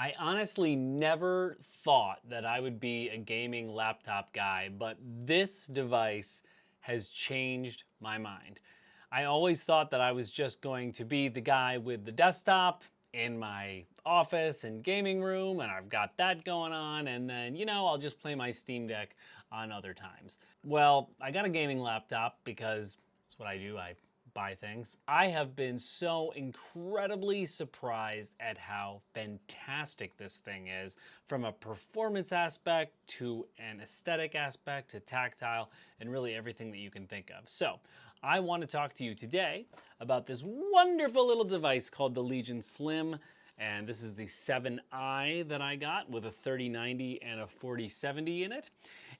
I honestly never thought that I would be a gaming laptop guy, but this device has changed my mind. I always thought that I was just going to be the guy with the desktop in my office and gaming room, and I've got that going on, and then, I'll just play my Steam Deck on other times. Well, I got a gaming laptop because that's what I do. I buy things. I have been so incredibly surprised at how fantastic this thing is, from a performance aspect to an aesthetic aspect to tactile and really everything that you can think of. So I want to talk to you today about this wonderful little device called the Legion Slim. And this is the 7i that I got with a 3090 and a 4070 in it.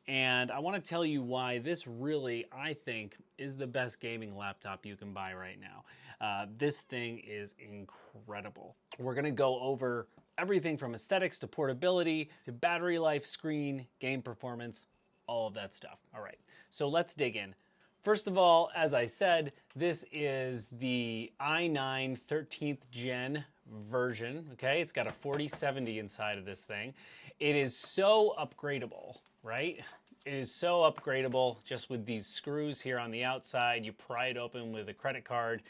And I want to tell you why this really, I think, is the best gaming laptop you can buy right now. This thing is incredible. We're going to go over everything from aesthetics to portability to battery life, screen, game performance, all of that stuff. All right, so let's dig in. First of all, as I said, this is the i9 13th gen version, okay? It's got a 4070 inside of this thing. It is so upgradable, right? It is so upgradable just with these screws here on the outside. You pry it open with a credit card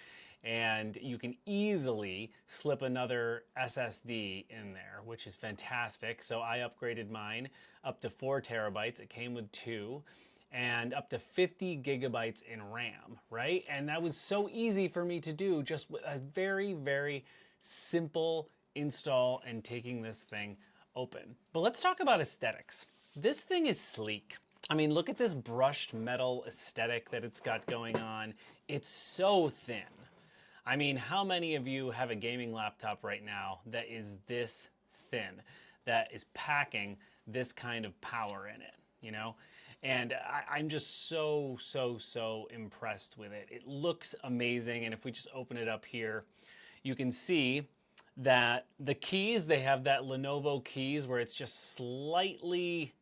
and you can easily slip another SSD in there, which is fantastic. So I upgraded mine up to 4 terabytes. It came with 2 and up to 50 gigabytes in RAM, right? And that was so easy for me to do, just with a very, very simple install and taking this thing open. But let's talk about aesthetics. This thing is sleek. I mean, look at this brushed metal aesthetic that it's got going on. It's so thin. I mean, how many of you have a gaming laptop right now that is this thin, that is packing this kind of power in it, you know? And I'm just so impressed with it. It looks amazing. And if we just open it up here, you can see that the keys, they have that Lenovo keys where it's just slightly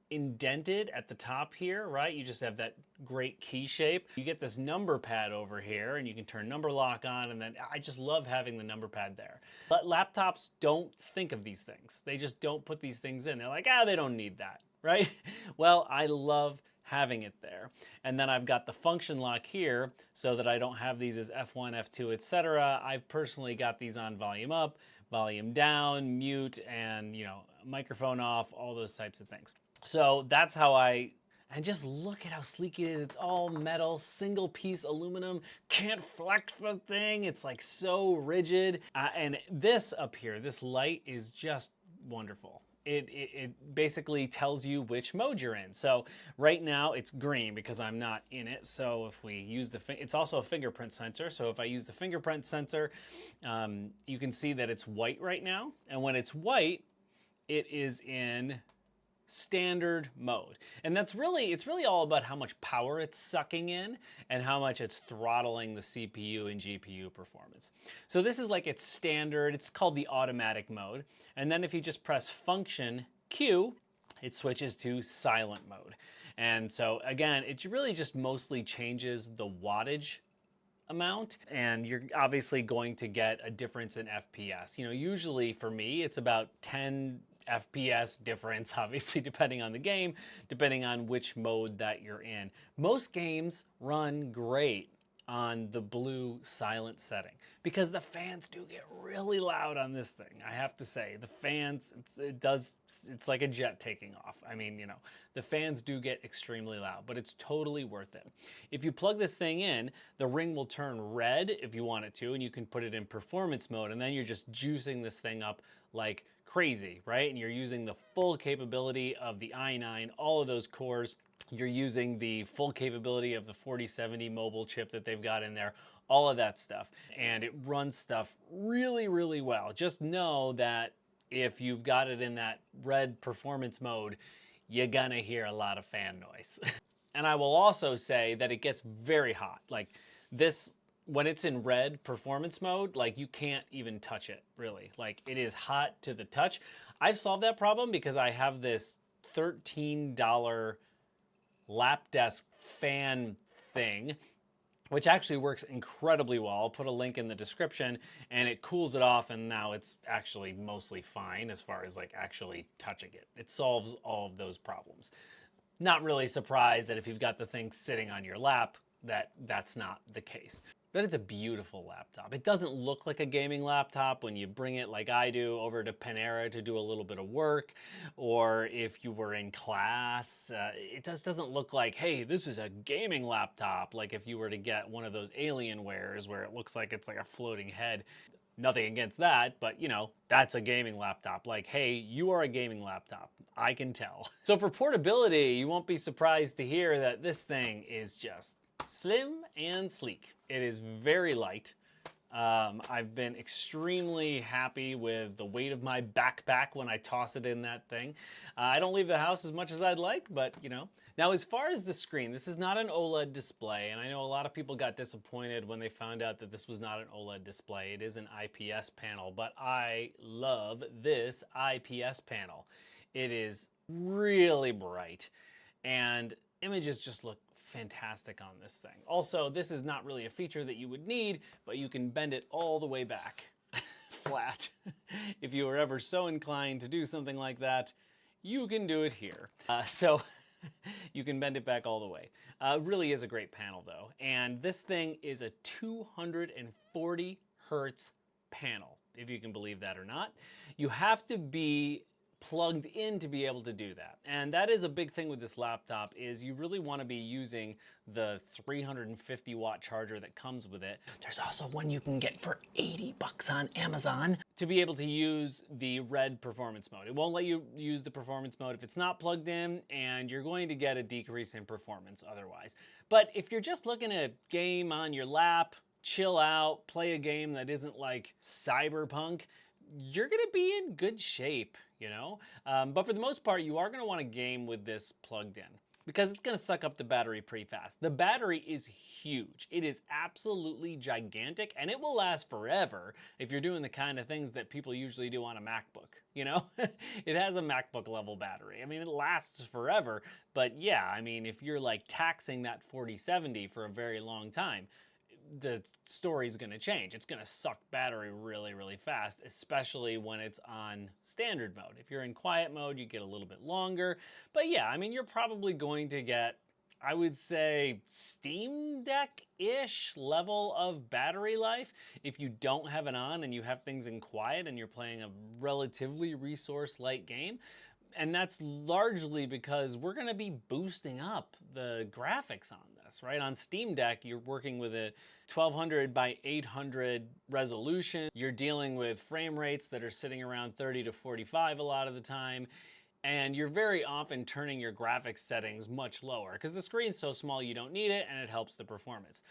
indented at the top here, right? You just have that great key shape. You get this number pad over here and you can turn number lock on, and then I just love having the number pad there. But laptops don't think of these things. They just don't put these things in. They're like, they don't need that, right? Well, I love having it there. And then I've got the function lock here so that I don't have these as F1, F2, etc. I've personally got these on volume up, volume down, mute, and microphone off, all those types of things. So that's how and just look at how sleek it is. It's all metal, single piece aluminum, can't flex the thing. It's like so rigid. And this up here, this light is just wonderful. It basically tells you which mode you're in. So right now it's green because I'm not in it. So if we use it's also a fingerprint sensor. So if I use the fingerprint sensor, you can see that it's white right now. And when it's white, it is in standard mode. And it's really all about how much power it's sucking in and how much it's throttling the CPU and GPU performance. So this is like its standard, it's called the automatic mode. And then if you just press function Q, it switches to silent mode. And so again, it really just mostly changes the wattage amount, and you're obviously going to get a difference in FPS. Usually for me, it's about 10 FPS difference, obviously, depending on the game, depending on which mode that you're in. Most games run great on the blue silent setting because the fans do get really loud on this thing. I have to say, the fans, it's like a jet taking off. I mean, the fans do get extremely loud, but it's totally worth it. If you plug this thing in, the ring will turn red if you want it to, and you can put it in performance mode, and then you're just juicing this thing up like crazy, right? And you're using the full capability of the i9, all of those cores. You're using the full capability of the 4070 mobile chip that they've got in there, all of that stuff. And it runs stuff really, really well. Just know that if you've got it in that red performance mode, you're gonna hear a lot of fan noise. And I will also say that it gets very hot. Like this, when it's in red performance mode, like you can't even touch it, really. Like it is hot to the touch. I've solved that problem because I have this $13 lap desk fan thing which actually works incredibly well. I'll put a link in the description, and it cools it off, and now it's actually mostly fine as far as like actually touching it. It solves all of those problems. Not really surprised that if you've got the thing sitting on your lap, that's not the case. But it's a beautiful laptop. It doesn't look like a gaming laptop when you bring it, like I do, over to Panera to do a little bit of work, or if you were in class. It just doesn't look like, hey, this is a gaming laptop, like if you were to get one of those Alienwares where it looks like it's like a floating head. Nothing against that, but you know, that's a gaming laptop. Like, hey, you are a gaming laptop. I can tell. So for portability, you won't be surprised to hear that this thing is just slim and sleek. It is very light. I've been extremely happy with the weight of my backpack when I toss it in that thing. I don't leave the house as much as I'd like, but you know. Now, as far as the screen, this is not an OLED display, and I know a lot of people got disappointed when they found out that this was not an OLED display. It is an IPS panel, but I love this IPS panel. It is really bright, and images just look fantastic on this thing. Also, this is not really a feature that you would need, but you can bend it all the way back flat. If you were ever so inclined to do something like that, you can do it here. So you can bend it back all the way. Really is a great panel though. And this thing is a 240 hertz panel, if you can believe that or not. You have to be plugged in to be able to do that. And that is a big thing with this laptop, is you really want to be using the 350 watt charger that comes with it. There's also one you can get for 80 bucks on Amazon to be able to use the red performance mode. It won't let you use the performance mode if it's not plugged in, and you're going to get a decrease in performance otherwise. But if you're just looking to game on your lap, chill out, play a game that isn't like Cyberpunk, you're gonna be in good shape, you know? But for the most part, you are gonna wanna game with this plugged in, because it's gonna suck up the battery pretty fast. The battery is huge. It is absolutely gigantic, and it will last forever if you're doing the kind of things that people usually do on a MacBook, you know? It has a MacBook level battery. I mean, it lasts forever, but yeah, I mean, if you're like taxing that 4070 for a very long time, the story's gonna change. It's gonna suck battery really, really fast, especially when it's on standard mode. If you're in quiet mode, you get a little bit longer. But yeah, I mean, you're probably going to get, I would say, Steam Deck-ish level of battery life if you don't have it on and you have things in quiet and you're playing a relatively resource-light game. And that's largely because we're going to be boosting up the graphics on this, right? On Steam Deck, you're working with a 1200 by 800 resolution. You're dealing with frame rates that are sitting around 30 to 45 a lot of the time. And you're very often turning your graphics settings much lower because the screen's so small you don't need it, and it helps the performance.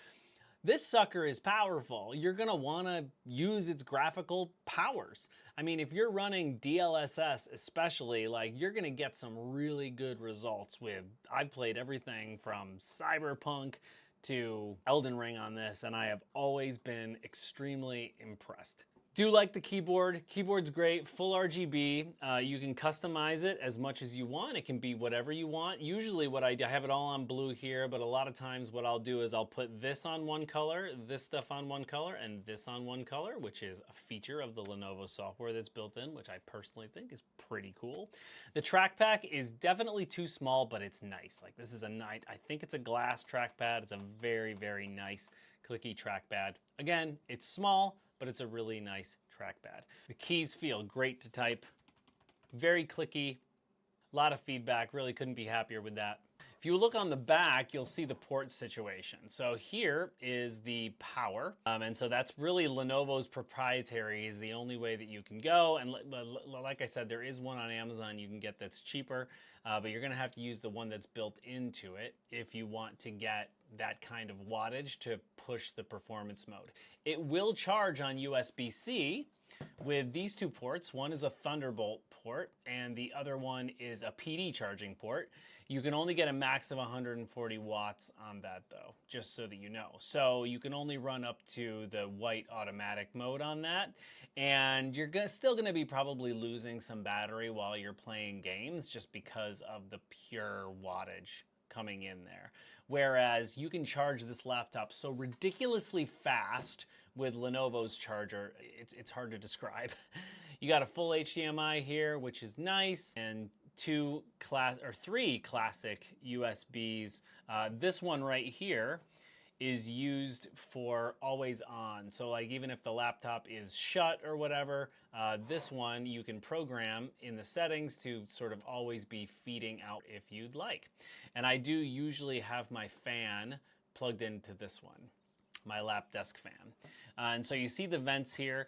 This sucker is powerful. You're gonna wanna use its graphical powers. I mean, if you're running DLSS especially, like, you're gonna get some really good results with, I've played everything from Cyberpunk to Elden Ring on this, and I have always been extremely impressed. Do like the keyboard. Keyboard's great, full RGB. You can customize it as much as you want. It can be whatever you want. Usually what I do, I have it all on blue here, but a lot of times what I'll do is I'll put this on one color, this stuff on one color, and this on one color, which is a feature of the Lenovo software that's built in, which I personally think is pretty cool. The track pack is definitely too small, but it's nice. Like, this is I think it's a glass trackpad. It's a very, very nice clicky trackpad. Again, it's small, but it's a really nice trackpad. The keys feel great to type, very clicky, a lot of feedback, really couldn't be happier with that. If you look on the back, you'll see the port situation. So here is the power, and so that's really Lenovo's proprietary, is the only way that you can go. And like I said, there is one on Amazon you can get that's cheaper, but you're gonna have to use the one that's built into it if you want to get that kind of wattage to push the performance mode. It will charge on USB-C with these two ports. One is a Thunderbolt port and the other one is a PD charging port. You can only get a max of 140 watts on that though, just so that you know. So you can only run up to the white automatic mode on that, and you're still gonna be probably losing some battery while you're playing games just because of the pure wattage coming in there. Whereas you can charge this laptop so ridiculously fast with Lenovo's charger, it's hard to describe. You got a full HDMI here, which is nice, and three classic USBs. This one right here is used for always on. So like even if the laptop is shut or whatever, this one you can program in the settings to sort of always be feeding out if you'd like. And I do usually have my fan plugged into this one, my lap desk fan. And so you see the vents here.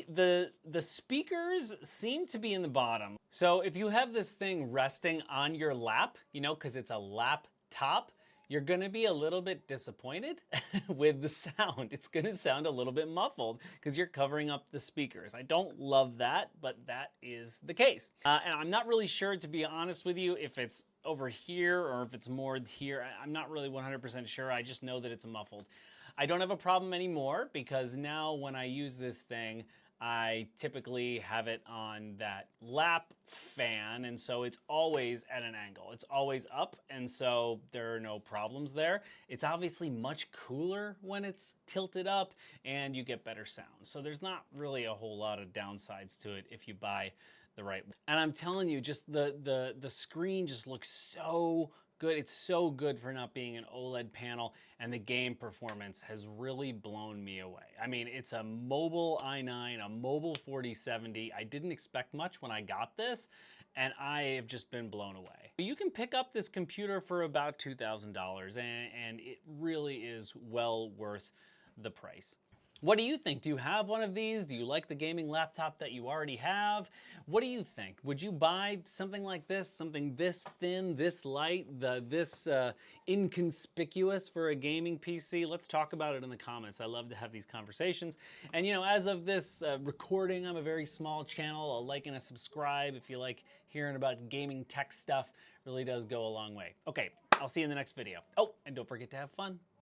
The speakers seem to be in the bottom. So if you have this thing resting on your lap, you know, because it's a laptop, you're gonna be a little bit disappointed with the sound. It's gonna sound a little bit muffled because you're covering up the speakers. I don't love that, but that is the case. And I'm not really sure, to be honest with you, if it's over here or if it's more here. I'm not really 100% sure. I just know that it's muffled. I don't have a problem anymore because now when I use this thing, I typically have it on that lap fan, and so it's always at an angle. It's always up, and so there are no problems there. It's obviously much cooler when it's tilted up, and you get better sound. So there's not really a whole lot of downsides to it if you buy the right one. And I'm telling you, just the screen just looks so good. It's so good for not being an OLED panel, and the game performance has really blown me away. I mean, it's a mobile i9, a mobile 4070. I didn't expect much when I got this, and I have just been blown away. You can pick up this computer for about $2,000, and it really is well worth the price. What do you think? Do you have one of these? Do you like the gaming laptop that you already have? What do you think? Would you buy something like this, something this thin, this light, this inconspicuous for a gaming PC? Let's talk about it in the comments. I love to have these conversations. And you know, as of this recording, I'm a very small channel. A like and a subscribe if you like hearing about gaming tech stuff. Really does go a long way. Okay, I'll see you in the next video. Oh, and don't forget to have fun.